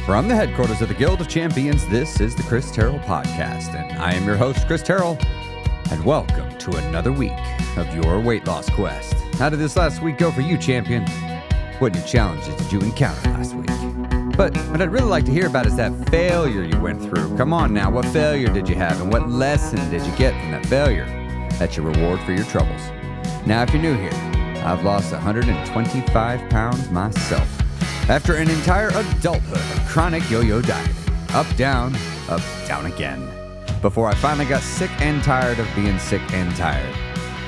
From the headquarters of the Guild of Champions, this is the Chris Terrell Podcast, and I am your host, Chris Terrell, and welcome to another week of your weight loss quest. How did this last week go for you, champion? What new challenges did you encounter last week? But what I'd really like to hear about is that failure you went through. Come on now, what failure did you have, and what lesson did you get from that failure? That's your reward for your troubles. Now, if you're new here, I've lost 125 pounds myself after an entire adulthood of chronic yo-yo dieting. Up, down again. Before I finally got sick and tired of being sick and tired.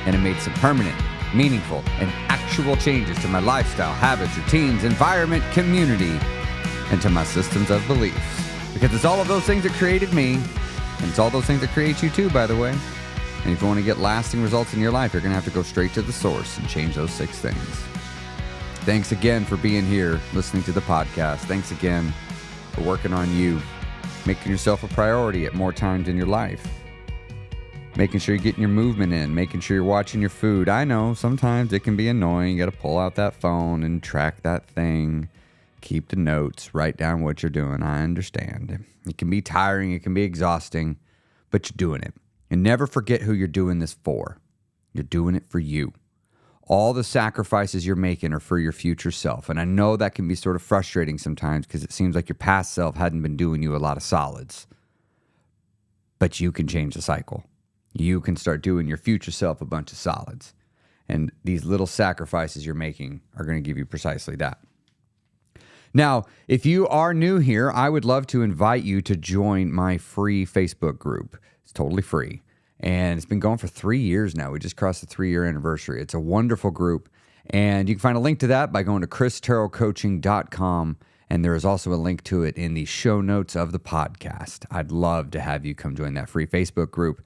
And it made some permanent, meaningful, and actual changes to my lifestyle, habits, routines, environment, community, and to my systems of beliefs. Because it's all of those things that created me, and it's all those things that create you too, by the way. And if you want to get lasting results in your life, you're going to have to go straight to the source and change those 6 things. Thanks again for being here, listening to the podcast. Thanks again for working on you, making yourself a priority at more times in your life. Making sure you're getting your movement in, making sure you're watching your food. I know sometimes it can be annoying. You got to pull out that phone and track that thing. Keep the notes, write down what you're doing. I understand. It can be tiring, it can be exhausting, but you're doing it. And never forget who you're doing this for. You're doing it for you. All the sacrifices you're making are for your future self. And I know that can be sort of frustrating sometimes because it seems like your past self hadn't been doing you a lot of solids. But you can change the cycle. You can start doing your future self a bunch of solids. And these little sacrifices you're making are going to give you precisely that. Now, if you are new here, I would love to invite you to join my free Facebook group. It's totally free. And it's been going for 3 years now. We just crossed the 3-year anniversary. It's a wonderful group. And you can find a link to that by going to christerrellcoaching.com. And there is also a link to it in the show notes of the podcast. I'd love to have you come join that free Facebook group.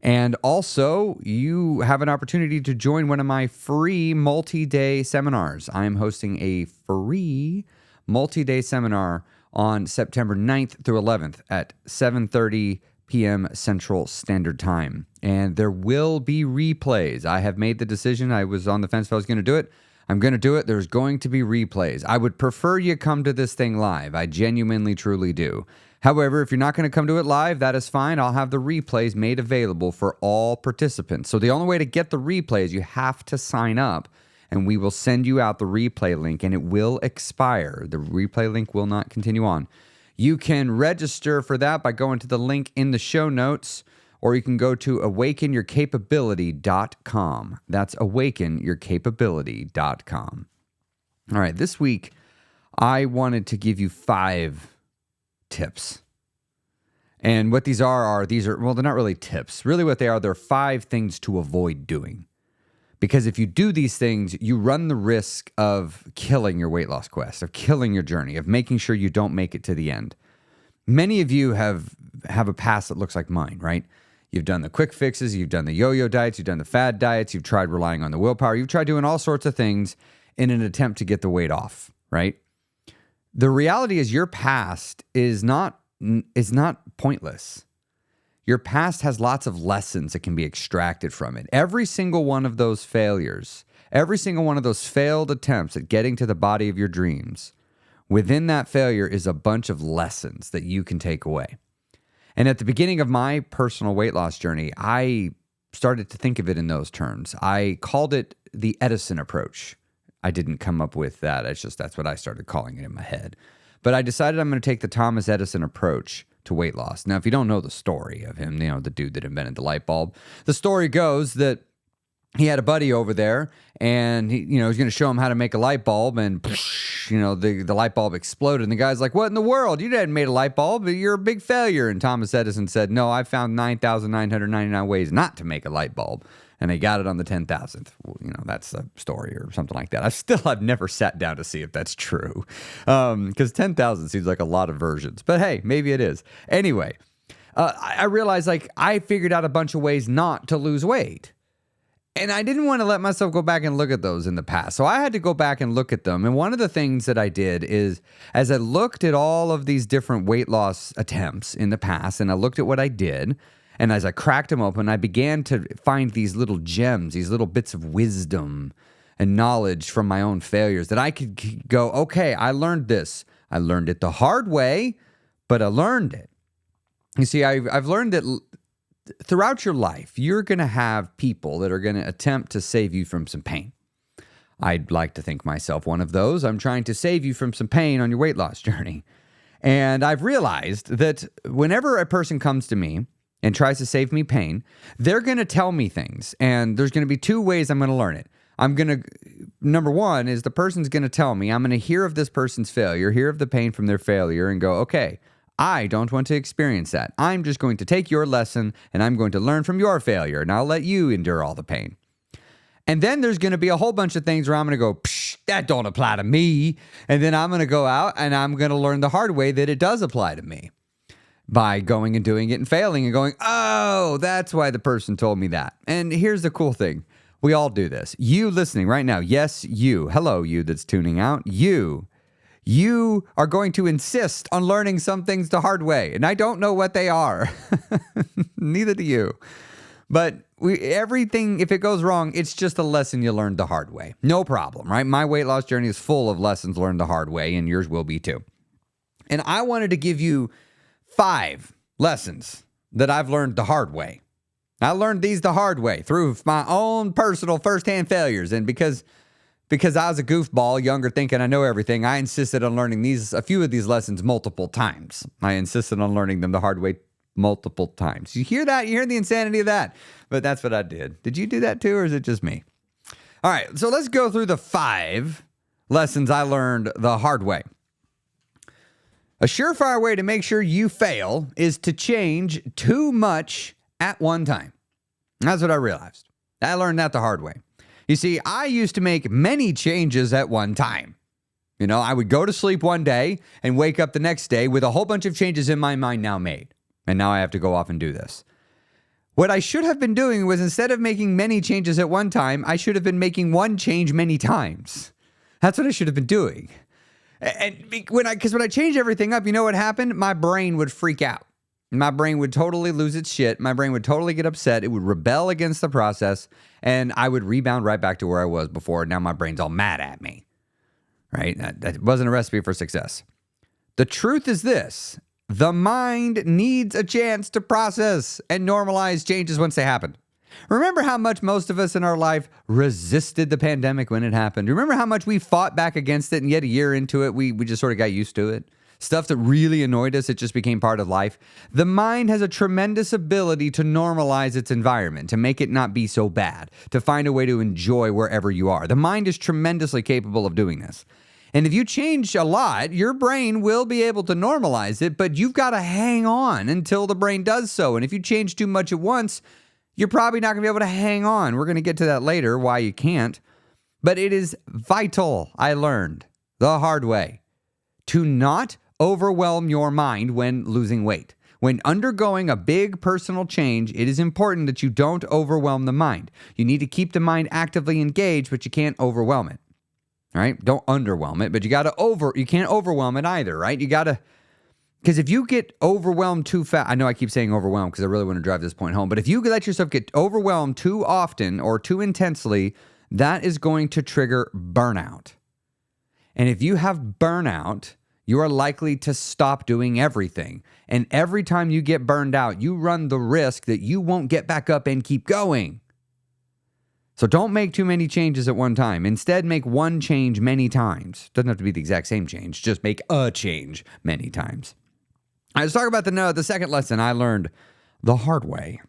And also, you have an opportunity to join one of my free multi-day seminars. I am hosting a free multi-day seminar on September 9th through 11th at 7:30 p.m. Central Standard Time. And there will be replays. I have made the decision. I was on the fence if I was going to do it. I'm going to do it. There's going to be replays. I would prefer you come to this thing live. I genuinely, truly do. However, if you're not going to come to it live, that is fine. I'll have the replays made available for all participants. So the only way to get the replays, you have to sign up, and we will send you out the replay link, and it will expire. The replay link will not continue on. You can register for that by going to the link in the show notes, or you can go to awakenyourcapability.com. That's awakenyourcapability.com. All right, this week, I wanted to give you 5 tips. And what these are, well, they're not really tips. Really what they are, they're 5 things to avoid doing. Because if you do these things, you run the risk of killing your weight loss quest, of killing your journey, of making sure you don't make it to the end. Many of you have a past that looks like mine, right? You've done the quick fixes, you've done the yo-yo diets, you've done the fad diets, you've tried relying on the willpower, you've tried doing all sorts of things in an attempt to get the weight off, right? The reality is your past is not pointless. Your past has lots of lessons that can be extracted from it. Every single one of those failures, every single one of those failed attempts at getting to the body of your dreams, within that failure is a bunch of lessons that you can take away. And at the beginning of my personal weight loss journey, I started to think of it in those terms. I called it the Edison approach. I didn't come up with that. That's what I started calling it in my head. But I decided I'm going to take the Thomas Edison approach to weight loss. Now, if you don't know the story of him, the dude that invented the light bulb, the story goes that he had a buddy over there and he was going to show him how to make a light bulb, and the light bulb exploded. And the guy's like, "What in the world? You hadn't made a light bulb. You're a big failure." And Thomas Edison said, "No, I found 9,999 ways not to make a light bulb." And they got it on the 10,000th. Well, that's a story or something like that. I've never sat down to see if that's true. Because 10,000 seems like a lot of versions. But hey, maybe it is. Anyway, I realized I figured out a bunch of ways not to lose weight. And I didn't want to let myself go back and look at those in the past. So I had to go back and look at them. And one of the things that I did is, as I looked at all of these different weight loss attempts in the past, and I looked at what I did, and as I cracked them open, I began to find these little gems, these little bits of wisdom and knowledge from my own failures that I could go, okay, I learned this. I learned it the hard way, but I learned it. You see, I've learned that throughout your life, you're going to have people that are going to attempt to save you from some pain. I'd like to think myself one of those. I'm trying to save you from some pain on your weight loss journey. And I've realized that whenever a person comes to me and tries to save me pain, they're going to tell me things. And there's going to be two ways I'm going to learn it. Number one is the person's going to tell me, I'm going to hear of this person's failure, hear of the pain from their failure, and go, okay, I don't want to experience that. I'm just going to take your lesson and I'm going to learn from your failure, and I'll let you endure all the pain. And then there's going to be a whole bunch of things where I'm going to go, psh, that don't apply to me. And then I'm going to go out and I'm going to learn the hard way that it does apply to me by going and doing it and failing and going, oh, that's why the person told me that. And here's the cool thing. We all do this. You listening right now. Yes, you. Hello, you that's tuning out. You are going to insist on learning some things the hard way. And I don't know what they are. Neither do you. But everything, if it goes wrong, it's just a lesson you learned the hard way. No problem, right? My weight loss journey is full of lessons learned the hard way, and yours will be too. And I wanted to give you 5 lessons that I've learned the hard way. I learned these the hard way through my own personal firsthand failures. And because I was a goofball, younger, thinking I know everything, I insisted on learning a few of these lessons multiple times. I insisted on learning them the hard way multiple times. You hear that? You hear the insanity of that? But that's what I did. Did you do that too, or is it just me? All right, so let's go through the 5 lessons I learned the hard way. A surefire way to make sure you fail is to change too much at one time. That's what I realized. I learned that the hard way. You see, I used to make many changes at one time. You know, I would go to sleep one day and wake up the next day with a whole bunch of changes in my mind now made. And now I have to go off and do this. What I should have been doing was, instead of making many changes at one time, I should have been making one change many times. That's what I should have been doing. And when I changed everything up, you know what happened? My brain would freak out. My brain would totally lose its shit. My brain would totally get upset. It would rebel against the process, and I would rebound right back to where I was before. Now my brain's all mad at me, right? That wasn't a recipe for success. The truth is this. The mind needs a chance to process and normalize changes once they happen. Remember how much most of us in our life resisted the pandemic when it happened? Remember how much we fought back against it, and yet a year into it, we just sort of got used to it? Stuff that really annoyed us, it just became part of life. The mind has a tremendous ability to normalize its environment, to make it not be so bad, to find a way to enjoy wherever you are. The mind is tremendously capable of doing this. And if you change a lot, your brain will be able to normalize it, but you've got to hang on until the brain does so. And if you change too much at once, you're probably not going to be able to hang on. We're going to get to that later, why you can't. But it is vital, I learned the hard way, to not overwhelm your mind when losing weight. When undergoing a big personal change, it is important that you don't overwhelm the mind. You need to keep the mind actively engaged, but you can't overwhelm it. All right? Don't underwhelm it, but you can't overwhelm it either, right? Because if you get overwhelmed too fast, I know I keep saying overwhelmed because I really want to drive this point home, but if you let yourself get overwhelmed too often or too intensely, that is going to trigger burnout. And if you have burnout, you are likely to stop doing everything. And every time you get burned out, you run the risk that you won't get back up and keep going. So don't make too many changes at one time. Instead, make one change many times. Doesn't have to be the exact same change. Just make a change many times. All right, let's talk about the second lesson I learned the hard way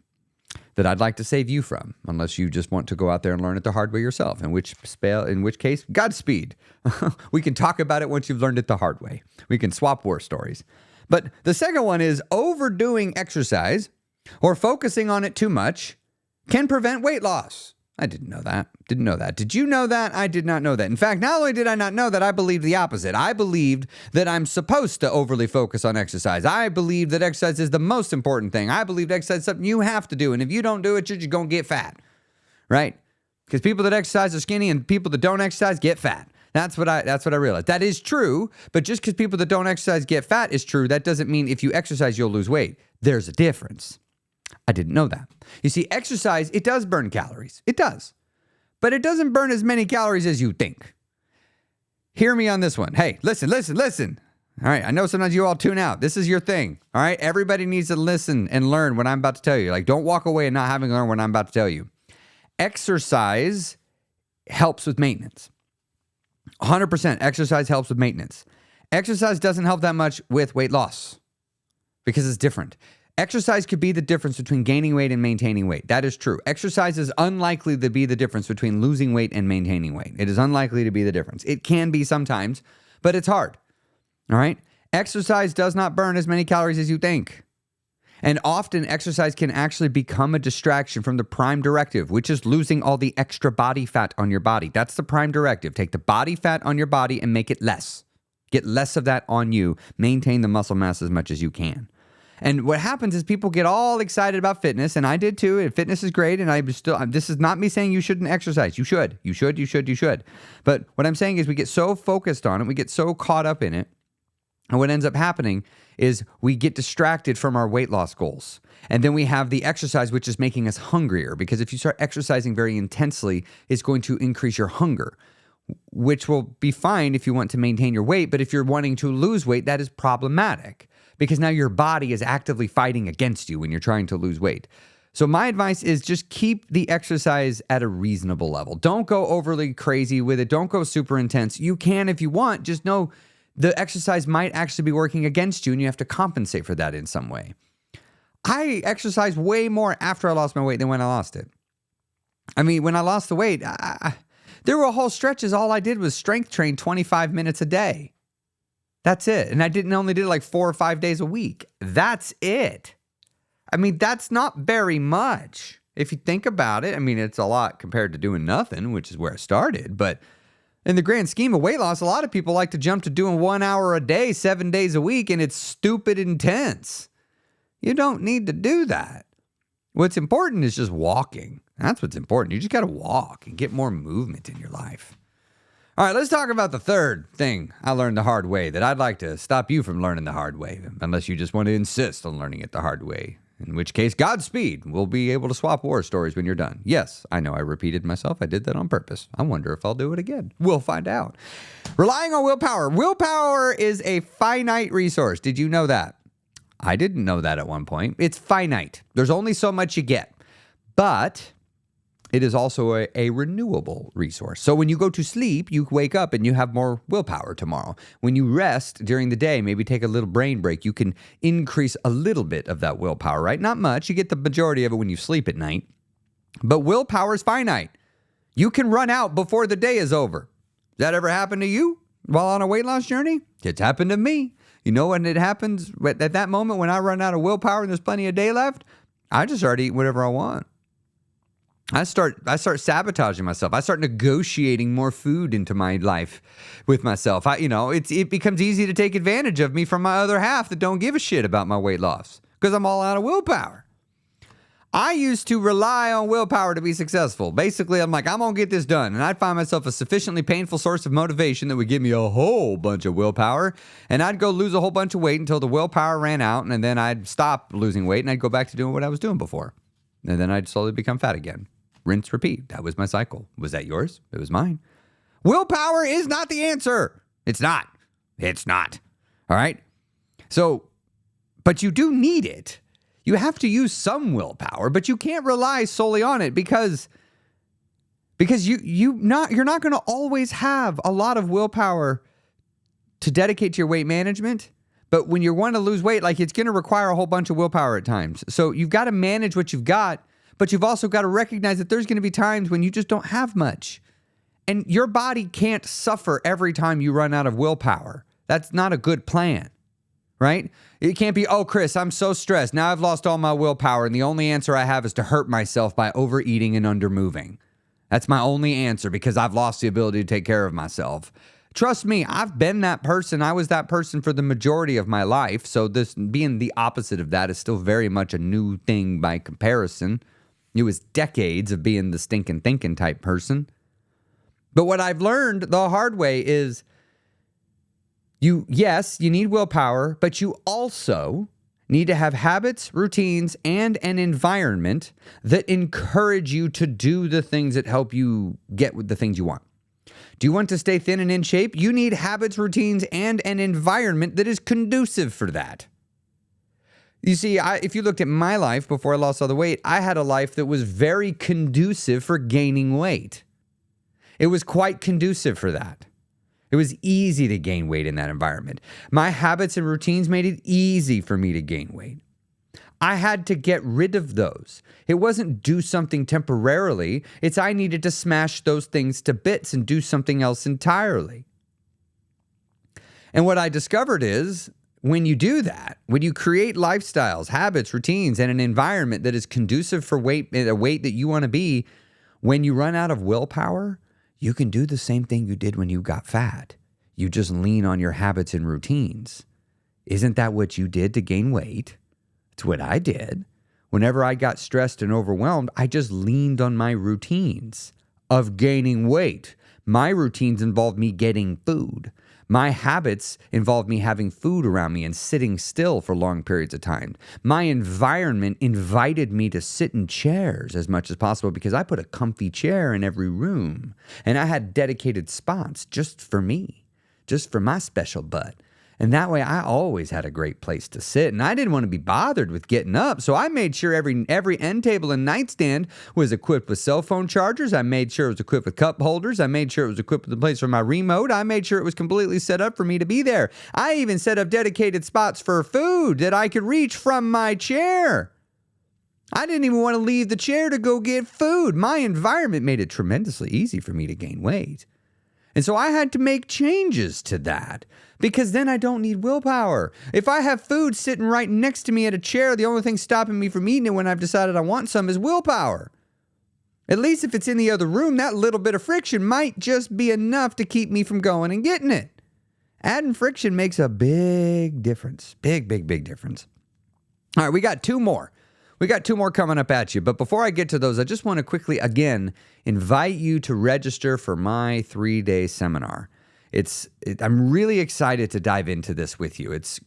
that I'd like to save you from, unless you just want to go out there and learn it the hard way yourself, in which case, Godspeed. We can talk about it once you've learned it the hard way. We can swap war stories. But the second one is overdoing exercise or focusing on it too much can prevent weight loss. I didn't know that. Did you know that? I did not know that. In fact, not only did I not know that, I believed the opposite. I believed that I'm supposed to overly focus on exercise. I believed that exercise is the most important thing. I believed exercise is something you have to do. And if you don't do it, you're just going to get fat, right? Because people that exercise are skinny and people that don't exercise get fat. That's what I realized. That is true, but just because people that don't exercise get fat is true, that doesn't mean if you exercise, you'll lose weight. There's a difference. I didn't know that. You see, exercise, it does burn calories. It does. But it doesn't burn as many calories as you think. Hear me on this one. Hey, listen. All right. I know sometimes you all tune out. This is your thing. All right. Everybody needs to listen and learn what I'm about to tell you. Like, don't walk away and not having learned what I'm about to tell you. Exercise helps with maintenance. 100% exercise helps with maintenance. Exercise doesn't help that much with weight loss because it's different. Exercise could be the difference between gaining weight and maintaining weight. That is true. Exercise is unlikely to be the difference between losing weight and maintaining weight. It is unlikely to be the difference. It can be sometimes, but it's hard. All right? Exercise does not burn as many calories as you think. And often exercise can actually become a distraction from the prime directive, which is losing all the extra body fat on your body. That's the prime directive. Take the body fat on your body and make it less. Get less of that on you. Maintain the muscle mass as much as you can. And what happens is people get all excited about fitness, and I did too. And fitness is great, and this is not me saying you shouldn't exercise. You should. But what I'm saying is we get so focused on it, we get so caught up in it, and what ends up happening is we get distracted from our weight loss goals. And then we have the exercise, which is making us hungrier, because if you start exercising very intensely, it's going to increase your hunger, which will be fine if you want to maintain your weight. But if you're wanting to lose weight, that is problematic because now your body is actively fighting against you when you're trying to lose weight. So my advice is just keep the exercise at a reasonable level. Don't go overly crazy with it. Don't go super intense. You can if you want. Just know the exercise might actually be working against you and you have to compensate for that in some way. I exercised way more after I lost my weight than when I lost it. I mean, when I lost the weight, there were whole stretches. All I did was strength train 25 minutes a day. That's it. And I only did it like 4 or 5 days a week. That's it. I mean, that's not very much. If you think about it, I mean, it's a lot compared to doing nothing, which is where I started. But in the grand scheme of weight loss, a lot of people like to jump to doing 1 hour a day, 7 days a week, and it's stupid intense. You don't need to do that. What's important is just walking. That's what's important. You just got to walk and get more movement in your life. All right, let's talk about the third thing I learned the hard way that I'd like to stop you from learning the hard way, unless you just want to insist on learning it the hard way, in which case, Godspeed. We'll be able to swap war stories when you're done. Yes, I know I repeated myself. I did that on purpose. I wonder if I'll do it again. We'll find out. Relying on willpower. Willpower is a finite resource. Did you know that? I didn't know that at one point. It's finite. There's only so much you get. But it is also a renewable resource. So when you go to sleep, you wake up and you have more willpower tomorrow. When you rest during the day, maybe take a little brain break, you can increase a little bit of that willpower, right? Not much. You get the majority of it when you sleep at night. But willpower is finite. You can run out before the day is over. Does that ever happen to you while on a weight loss journey? It's happened to me. You know when it happens? At that moment when I run out of willpower and there's plenty of day left, I just start eating whatever I want. I start sabotaging myself. I start negotiating more food into my life with myself. It becomes easy to take advantage of me from my other half that don't give a shit about my weight loss because I'm all out of willpower. I used to rely on willpower to be successful. Basically, I'm like, I'm going to get this done. And I'd find myself a sufficiently painful source of motivation that would give me a whole bunch of willpower. And I'd go lose a whole bunch of weight until the willpower ran out. And then I'd stop losing weight and I'd go back to doing what I was doing before. And then I'd slowly become fat again. Rinse, repeat. That was my cycle. Was that yours? It was mine. Willpower is not the answer. It's not. All right? So, but you do need it. You have to use some willpower, but you can't rely solely on it because you're not going to always have a lot of willpower to dedicate to your weight management. But when you want to lose weight, like it's going to require a whole bunch of willpower at times. So you've got to manage what you've got. But you've also got to recognize that there's going to be times when you just don't have much. And your body can't suffer every time you run out of willpower. That's not a good plan, right? It can't be, oh, Chris, I'm so stressed. Now I've lost all my willpower, and the only answer I have is to hurt myself by overeating and undermoving. That's my only answer because I've lost the ability to take care of myself. Trust me, I've been that person. I was that person for the majority of my life. So this being the opposite of that is still very much a new thing by comparison. It was decades of being the stinking thinking type person. But what I've learned the hard way is you need willpower, but you also need to have habits, routines, and an environment that encourage you to do the things that help you get the things you want. Do you want to stay thin and in shape? You need habits, routines, and an environment that is conducive for that. You see, if you looked at my life before I lost all the weight, I had a life that was very conducive for gaining weight. It was quite conducive for that. It was easy to gain weight in that environment. My habits and routines made it easy for me to gain weight. I had to get rid of those. It wasn't do something temporarily. It's I needed to smash those things to bits and do something else entirely. And what I discovered is when you do that, when you create lifestyles, habits, routines, and an environment that is conducive for weight, a weight that you want to be, when you run out of willpower, you can do the same thing you did when you got fat. You just lean on your habits and routines. Isn't that what you did to gain weight? It's what I did. Whenever I got stressed and overwhelmed, I just leaned on my routines of gaining weight. My routines involved me getting food. My habits involved me having food around me and sitting still for long periods of time. My environment invited me to sit in chairs as much as possible because I put a comfy chair in every room. And I had dedicated spots just for me, just for my special butt. And that way I always had a great place to sit. And I didn't want to be bothered with getting up. So I made sure every end table and nightstand was equipped with cell phone chargers. I made sure it was equipped with cup holders. I made sure it was equipped with a place for my remote. I made sure it was completely set up for me to be there. I even set up dedicated spots for food that I could reach from my chair. I didn't even want to leave the chair to go get food. My environment made it tremendously easy for me to gain weight. And so I had to make changes to that because then I don't need willpower. If I have food sitting right next to me at a chair, the only thing stopping me from eating it when I've decided I want some is willpower. At least if it's in the other room, that little bit of friction might just be enough to keep me from going and getting it. Adding friction makes a big difference. Big difference. All right, we got two more. We got two more coming up at you. But before I get to those, I just want to quickly, again, invite you to register for my 3-day seminar. I'm really excited to dive into this with you. It's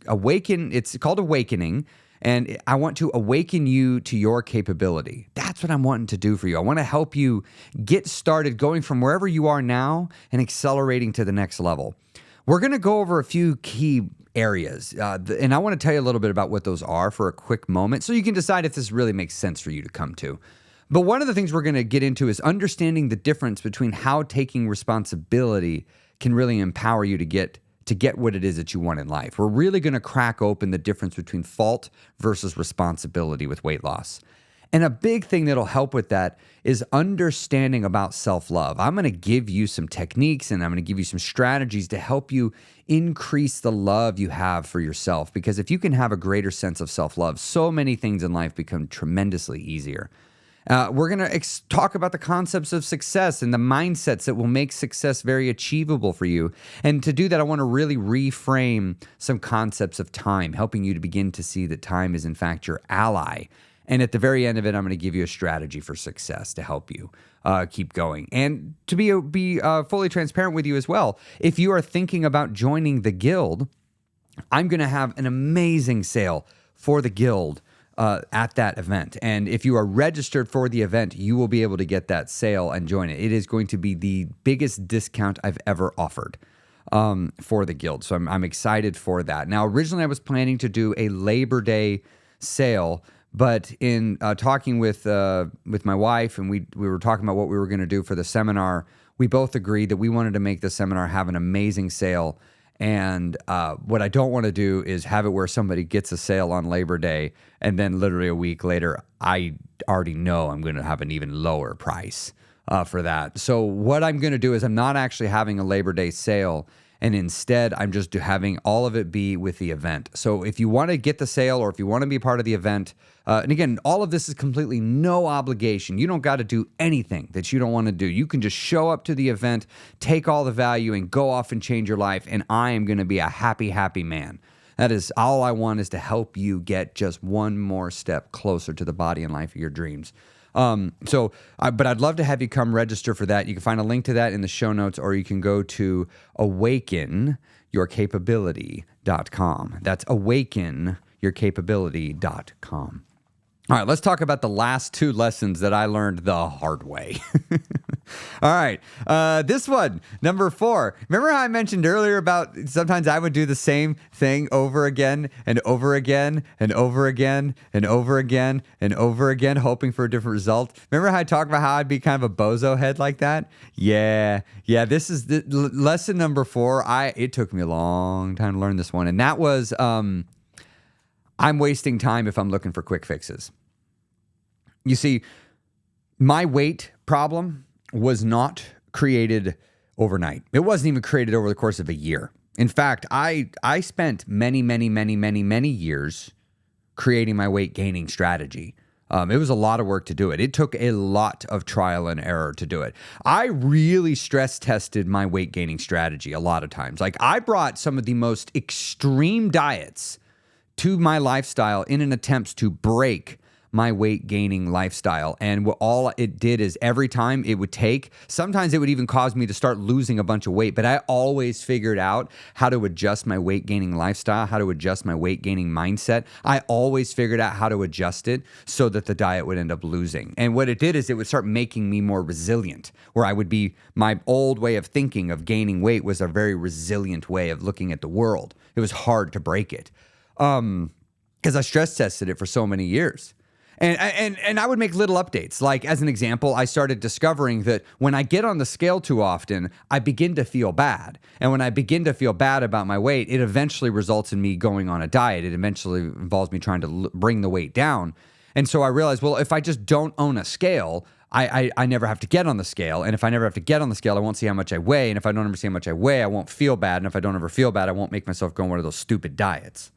called Awakening, and I want to awaken you to your capability. That's what I'm wanting to do for you. I want to help you get started going from wherever you are now and accelerating to the next level. We're going to go over a few key areas, and I want to tell you a little bit about what those are for a quick moment so you can decide if this really makes sense for you to come to. But one of the things we're going to get into is understanding the difference between how taking responsibility can really empower you to get what it is that you want in life. We're really going to crack open the difference between fault versus responsibility with weight loss. And a big thing that'll help with that is understanding about self-love. I'm going to give you some techniques and I'm going to give you some strategies to help you increase the love you have for yourself. Because if you can have a greater sense of self-love, so many things in life become tremendously easier. We're going to talk about the concepts of success and the mindsets that will make success very achievable for you. And to do that, I want to really reframe some concepts of time, helping you to begin to see that time is in fact your ally. And at the very end of it, I'm going to give you a strategy for success to help you keep going. And to be fully transparent with you as well, if you are thinking about joining the Guild, I'm going to have an amazing sale for the Guild at that event. And if you are registered for the event, you will be able to get that sale and join it. It is going to be the biggest discount I've ever offered for the Guild. So I'm excited for that. Now, originally I was planning to do a Labor Day sale, but in talking with my wife, and we were talking about what we were going to do for the seminar, we both agreed that we wanted to make the seminar have an amazing sale. And what I don't want to do is have it where somebody gets a sale on Labor Day, and then literally a week later, I already know I'm going to have an even lower price for that. So what I'm going to do is I'm not actually having a Labor Day sale, and instead I'm just having all of it be with the event. So if you want to get the sale or if you want to be part of the event, and again, all of this is completely no obligation. You don't got to do anything that you don't want to do. You can just show up to the event, take all the value, and go off and change your life, and I am going to be a happy, happy man. That is all I want, is to help you get just one more step closer to the body and life of your dreams. But I'd love to have you come register for that. You can find a link to that in the show notes, or you can go to awakenyourcapability.com. That's awakenyourcapability.com. All right, let's talk about the last two lessons that I learned the hard way. All right. This one, number 4. Remember how I mentioned earlier about sometimes I would do the same thing over again and over again and over again and over again and over again, hoping for a different result? Remember how I talked about how I'd be kind of a bozo head like that? Yeah. This is the lesson number 4. It took me a long time to learn this one. And that was, I'm wasting time if I'm looking for quick fixes. You see, my weight problem was not created overnight. It wasn't even created over the course of a year. In fact, I spent many years creating my weight gaining strategy. It was a lot of work to do it. It took a lot of trial and error to do it. I really stress tested my weight gaining strategy a lot of times. Like, I brought some of the most extreme diets to my lifestyle in an attempt to break my weight gaining lifestyle. And all it did is every time it would take, sometimes it would even cause me to start losing a bunch of weight, but I always figured out how to adjust my weight gaining lifestyle, how to adjust my weight gaining mindset. I always figured out how to adjust it so that the diet would end up losing. And what it did is it would start making me more resilient, where I would be, my old way of thinking of gaining weight was a very resilient way of looking at the world. It was hard to break it. Because I stress tested it for so many years. And I would make little updates. Like, as an example, I started discovering that when I get on the scale too often, I begin to feel bad. And when I begin to feel bad about my weight, it eventually results in me going on a diet. It eventually involves me trying to bring the weight down. And so I realized, well, if I just don't own a scale, I never have to get on the scale. And if I never have to get on the scale, I won't see how much I weigh. And if I don't ever see how much I weigh, I won't feel bad. And if I don't ever feel bad, I won't make myself go on one of those stupid diets.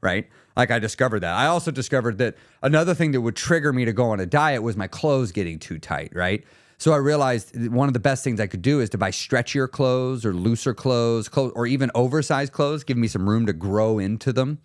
Right? Like, I discovered that. I also discovered that another thing that would trigger me to go on a diet was my clothes getting too tight, right? So I realized one of the best things I could do is to buy stretchier clothes or looser clothes, or even oversized clothes, give me some room to grow into them.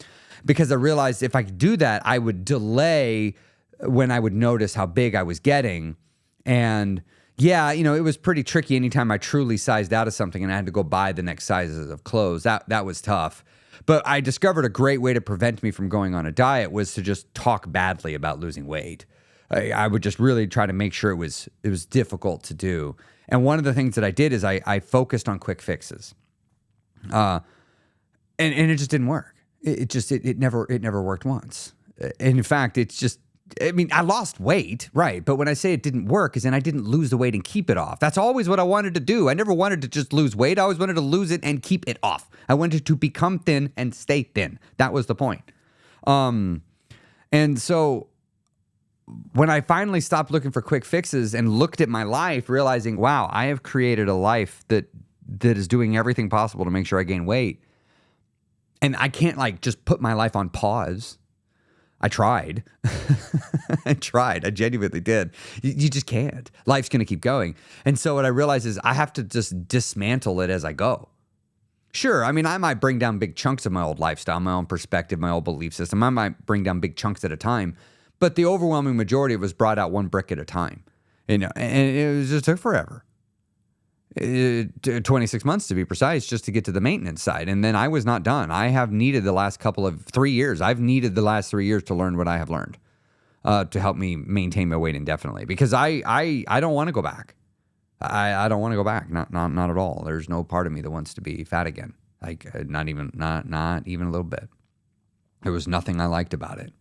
Because I realized if I could do that, I would delay when I would notice how big I was getting. And yeah, it was pretty tricky anytime I truly sized out of something and I had to go buy the next sizes of clothes. That was tough. But I discovered a great way to prevent me from going on a diet was to just talk badly about losing weight. I would just really try to make sure it was difficult to do. And one of the things that I did is I focused on quick fixes. And it just didn't work. It never worked once. And in fact, I lost weight, right? But when I say it didn't work, is then I didn't lose the weight and keep it off. That's always what I wanted to do. I never wanted to just lose weight. I always wanted to lose it and keep it off. I wanted to become thin and stay thin. That was the point. And so when I finally stopped looking for quick fixes and looked at my life, realizing, wow, I have created a life that is doing everything possible to make sure I gain weight. And I can't just put my life on pause. I tried. I genuinely did. You just can't. Life's going to keep going. And so what I realized is I have to just dismantle it as I go. Sure, I might bring down big chunks of my old lifestyle, my own perspective, my old belief system. I might bring down big chunks at a time, but the overwhelming majority of it was brought out one brick at a time. And it just took forever. 26 months to be precise, just to get to the maintenance side. And then I was not done. I have needed the last 3 years. I've needed the last 3 years to learn what I have learned to help me maintain my weight indefinitely, because I don't want to go back. I don't want to go back. Not at all. There's no part of me that wants to be fat again. Not even a little bit. There was nothing I liked about it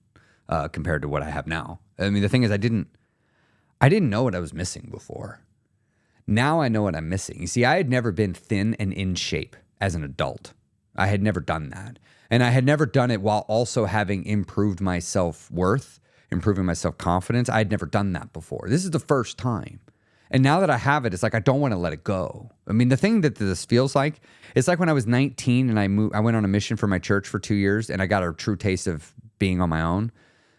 compared to what I have now. The thing is, I didn't know what I was missing before. Now I know what I'm missing. You see, I had never been thin and in shape as an adult. I had never done that. And I had never done it while also having improved my self-worth, improving my self-confidence. I had never done that before. This is the first time. And now that I have it, it's like I don't want to let it go. The thing that this feels like, it's like when I was 19 and I went on a mission for my church for 2 years and I got a true taste of being on my own.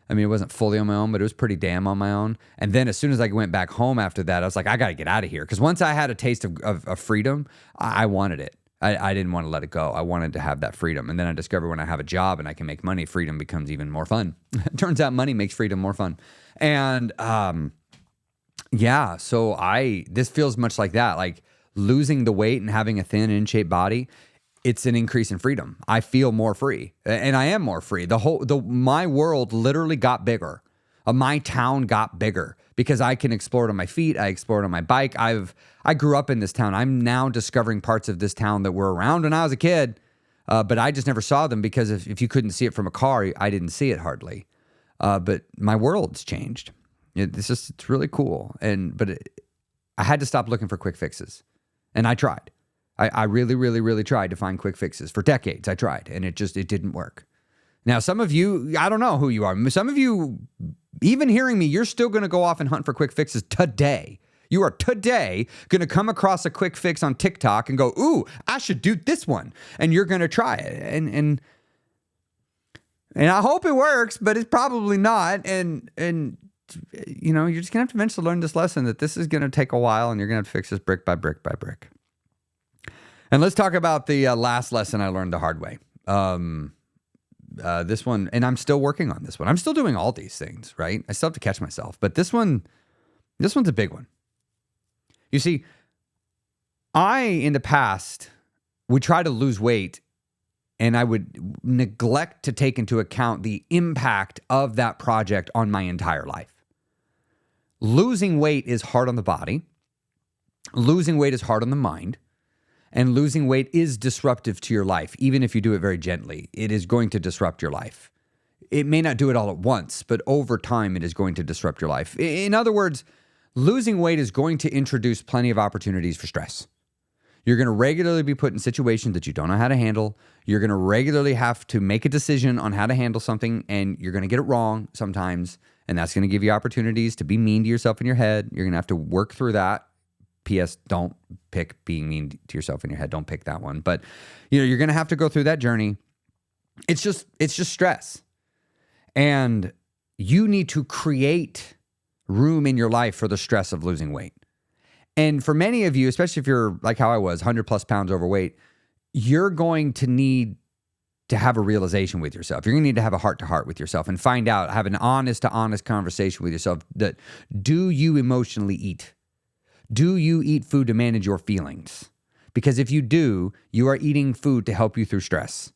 It wasn't fully on my own, but it was pretty damn on my own. And then as soon as I went back home after that, I was like, I got to get out of here. Because once I had a taste of freedom, I wanted it. I didn't want to let it go. I wanted to have that freedom. And then I discovered when I have a job and I can make money, freedom becomes even more fun. It turns out money makes freedom more fun. And so this feels much like that. Like losing the weight and having a thin, in-shape body, it's an increase in freedom. I feel more free, and I am more free. My world literally got bigger. My town got bigger because I can explore it on my feet. I explore it on my bike. I grew up in this town. I'm now discovering parts of this town that were around when I was a kid, but I just never saw them because if you couldn't see it from a car, I didn't see it hardly. But my world's changed. It's really cool. I had to stop looking for quick fixes, and I tried. I really, really, really tried to find quick fixes for decades. I tried, and it didn't work. Now, some of you, I don't know who you are. Some of you, even hearing me, you're still going to go off and hunt for quick fixes today. You are today going to come across a quick fix on TikTok and go, ooh, I should do this one. And you're going to try it. And I hope it works, but it's probably not. And you know, you're just going to have to eventually learn this lesson that this is going to take a while and you're going to have to fix this brick by brick by brick. And let's talk about the last lesson I learned the hard way. This one, and I'm still working on this one. I'm still doing all these things, right? I still have to catch myself, but this one's a big one. You see, in the past, would try to lose weight and I would neglect to take into account the impact of that project on my entire life. Losing weight is hard on the body. Losing weight is hard on the mind. And losing weight is disruptive to your life, even if you do it very gently. It is going to disrupt your life. It may not do it all at once, but over time, it is going to disrupt your life. In other words, losing weight is going to introduce plenty of opportunities for stress. You're going to regularly be put in situations that you don't know how to handle. You're going to regularly have to make a decision on how to handle something, and you're going to get it wrong sometimes, and that's going to give you opportunities to be mean to yourself in your head. You're going to have to work through that. P.S. Don't pick being mean to yourself in your head. Don't pick that one. But, you're going to have to go through that journey. It's just stress. And you need to create room in your life for the stress of losing weight. And for many of you, especially if you're like how I was, 100 plus pounds overweight, you're going to need to have a realization with yourself. You're going to need to have a heart-to-heart with yourself and find out, have an honest-to-honest conversation with yourself that, do you emotionally eat? Do you eat food to manage your feelings? Because if you do, you are eating food to help you through stress.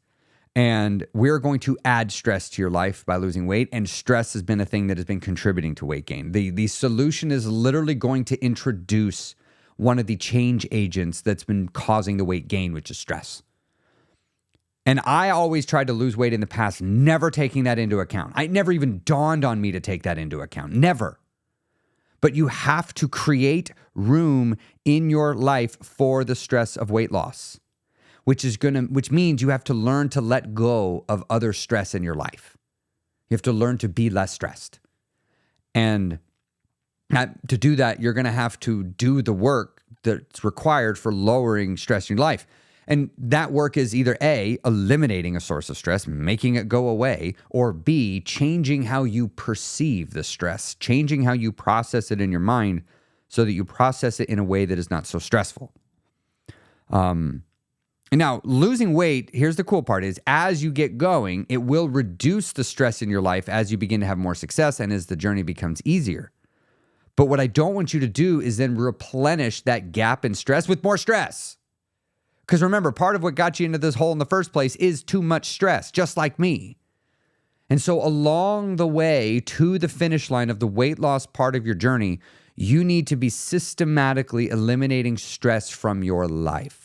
And we're going to add stress to your life by losing weight. And stress has been a thing that has been contributing to weight gain. The solution is literally going to introduce one of the change agents that's been causing the weight gain, which is stress. And I always tried to lose weight in the past, never taking that into account. It never even dawned on me to take that into account. Never. But you have to create room in your life for the stress of weight loss, which means you have to learn to let go of other stress in your life. You have to learn to be less stressed. And to do that, you're going to have to do the work that's required for lowering stress in your life. And that work is either A, eliminating a source of stress, making it go away, or B, changing how you perceive the stress, changing how you process it in your mind so that you process it in a way that is not so stressful. And now, losing weight, here's the cool part, is as you get going, it will reduce the stress in your life as you begin to have more success and as the journey becomes easier. But what I don't want you to do is then replenish that gap in stress with more stress. Because remember, part of what got you into this hole in the first place is too much stress, just like me. And so along the way to the finish line of the weight loss part of your journey, you need to be systematically eliminating stress from your life.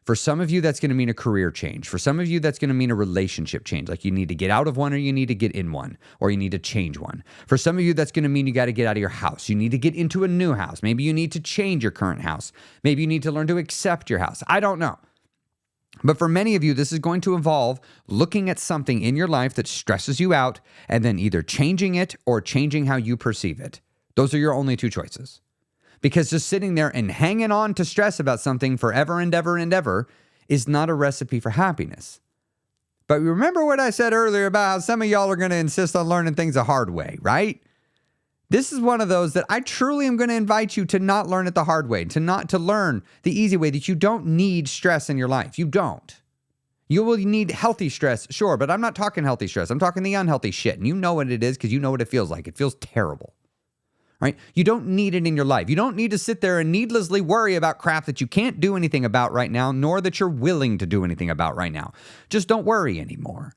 For some of you, that's going to mean a career change. For some of you, that's going to mean a relationship change. Like you need to get out of one or you need to get in one or you need to change one. For some of you, that's going to mean you got to get out of your house. You need to get into a new house. Maybe you need to change your current house. Maybe you need to learn to accept your house. I don't know. But for many of you, this is going to involve looking at something in your life that stresses you out and then either changing it or changing how you perceive it. Those are your only two choices. Because just sitting there and hanging on to stress about something forever and ever and ever is not a recipe for happiness. But remember what I said earlier about how some of y'all are going to insist on learning things the hard way, right? This is one of those that I truly am going to invite you to not learn it the hard way, to learn the easy way, that you don't need stress in your life. You don't. You will need healthy stress, sure, but I'm not talking healthy stress. I'm talking the unhealthy shit. And you know what it is because you know what it feels like. It feels terrible. Right? You don't need it in your life. You don't need to sit there and needlessly worry about crap that you can't do anything about right now, nor that you're willing to do anything about right now. Just don't worry anymore.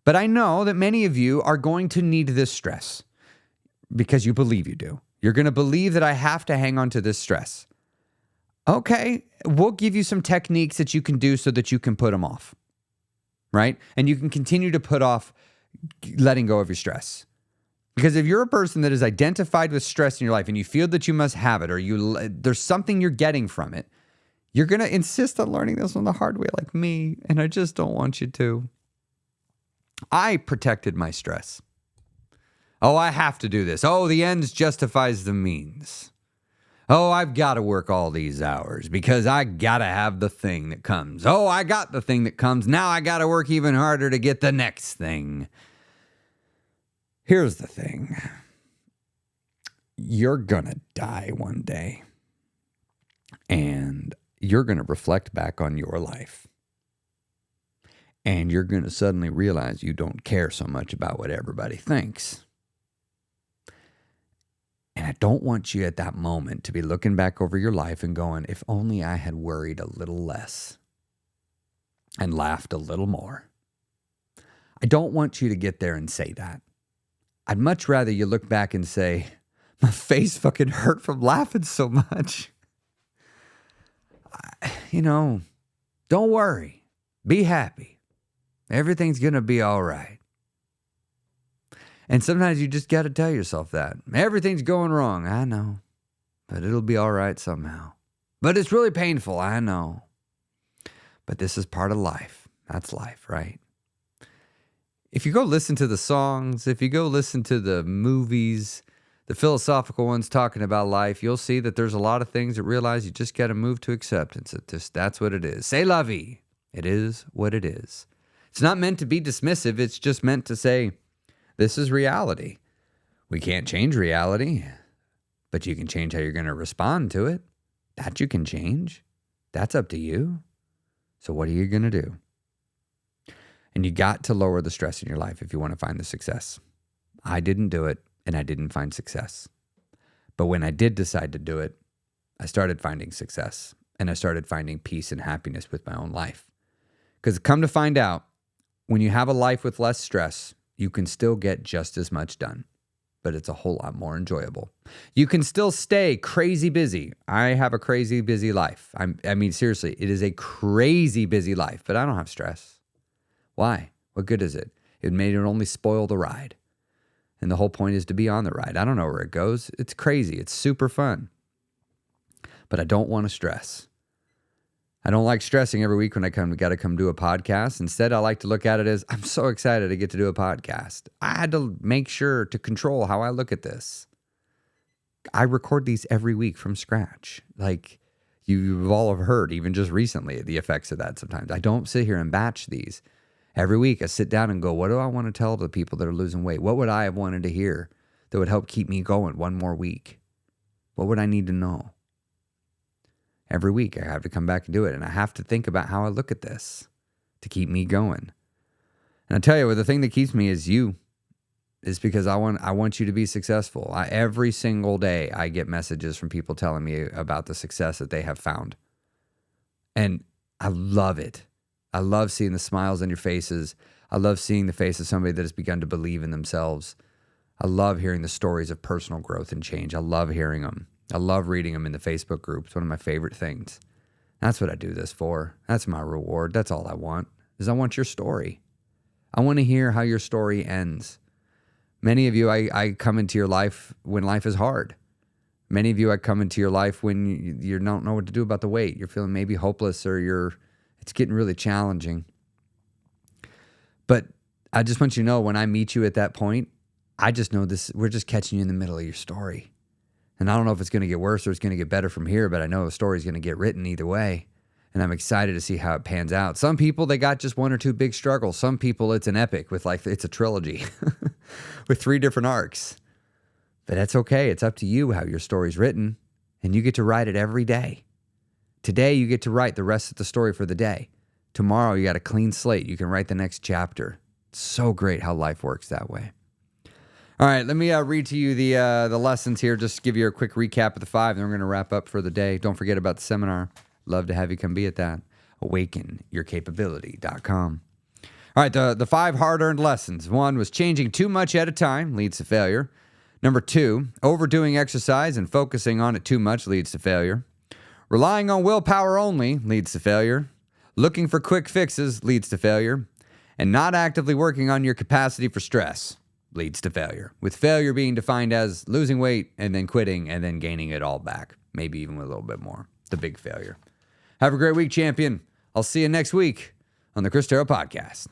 But I know that many of you are going to need this stress. because you believe you do. You're going to believe that I have to hang on to this stress. Okay, we'll give you some techniques that you can do so that you can put them off, right? And you can continue to put off letting go of your stress. Because if you're a person that is identified with stress in your life and you feel that you must have it, or there's something you're getting from it, you're going to insist on learning this on the hard way like me, and I just don't want you to. I protected my stress. Oh, I have to do this. Oh, the ends justifies the means. Oh, I've got to work all these hours because I got to have the thing that comes. Oh, I got the thing that comes. Now I got to work even harder to get the next thing. Here's the thing. You're going to die one day. And you're going to reflect back on your life. And you're going to suddenly realize you don't care so much about what everybody thinks. And I don't want you at that moment to be looking back over your life and going, if only I had worried a little less and laughed a little more. I don't want you to get there and say that. I'd much rather you look back and say, my face fucking hurt from laughing so much. Don't worry. Be happy. Everything's going to be all right. And sometimes you just got to tell yourself that. Everything's going wrong. I know. But it'll be all right somehow. But it's really painful. I know. But this is part of life. That's life, right? If you go listen to the songs, if you go listen to the movies, the philosophical ones talking about life, you'll see that there's a lot of things that realize you just got to move to acceptance. That's what it is. C'est la vie. It is what it is. It's not meant to be dismissive. It's just meant to say, this is reality. We can't change reality, but you can change how you're going to respond to it. That you can change. That's up to you. So what are you going to do? And you got to lower the stress in your life if you want to find the success. I didn't do it, and I didn't find success. But when I did decide to do it, I started finding success, and I started finding peace and happiness with my own life. Because come to find out, when you have a life with less stress, you can still get just as much done, but it's a whole lot more enjoyable. You can still stay crazy busy. I have a crazy busy life. I mean, seriously, it is a crazy busy life, but I don't have stress. Why? What good is it? It made it only spoil the ride. And the whole point is to be on the ride. I don't know where it goes. It's crazy. It's super fun. But I don't want to stress. I don't like stressing every week when I got to come do a podcast. Instead, I like to look at it as, I'm so excited to get to do a podcast. I had to make sure to control how I look at this. I record these every week from scratch. Like you've all have heard, even just recently, the effects of that sometimes. I don't sit here and batch these. Every week, I sit down and go, what do I want to tell the people that are losing weight? What would I have wanted to hear that would help keep me going one more week? What would I need to know? Every week, I have to come back and do it. And I have to think about how I look at this to keep me going. And I tell you, the thing that keeps me is you. Is because I want you to be successful. Every single day, I get messages from people telling me about the success that they have found. And I love it. I love seeing the smiles on your faces. I love seeing the face of somebody that has begun to believe in themselves. I love hearing the stories of personal growth and change. I love hearing them. I love reading them in the Facebook group. It's one of my favorite things. That's what I do this for. That's my reward. That's all I want, is I want your story. I want to hear how your story ends. Many of you, I come into your life when life is hard. Many of you, I come into your life when you don't know what to do about the weight. You're feeling maybe hopeless or it's getting really challenging. But I just want you to know, when I meet you at that point, I just know this. We're just catching you in the middle of your story. And I don't know if it's going to get worse or it's going to get better from here, but I know the story's going to get written either way. And I'm excited to see how it pans out. Some people, they got just one or two big struggles. Some people, it's an epic with it's a trilogy with 3 different arcs. But that's okay. It's up to you how your story's written, and you get to write it every day. Today, you get to write the rest of the story for the day. Tomorrow, you got a clean slate. You can write the next chapter. It's so great how life works that way. All right, let me read to you the lessons here. Just give you a quick recap of the 5, and then we're going to wrap up for the day. Don't forget about the seminar. Love to have you come be at that. AwakenYourCapability.com. All right, the 5 hard-earned lessons. 1 was changing too much at a time leads to failure. Number 2, overdoing exercise and focusing on it too much leads to failure. Relying on willpower only leads to failure. Looking for quick fixes leads to failure. And not actively working on your capacity for stress leads to failure. With failure being defined as losing weight and then quitting and then gaining it all back. Maybe even with a little bit more. The big failure. Have a great week, champion. I'll see you next week on the Chris Terrell Podcast.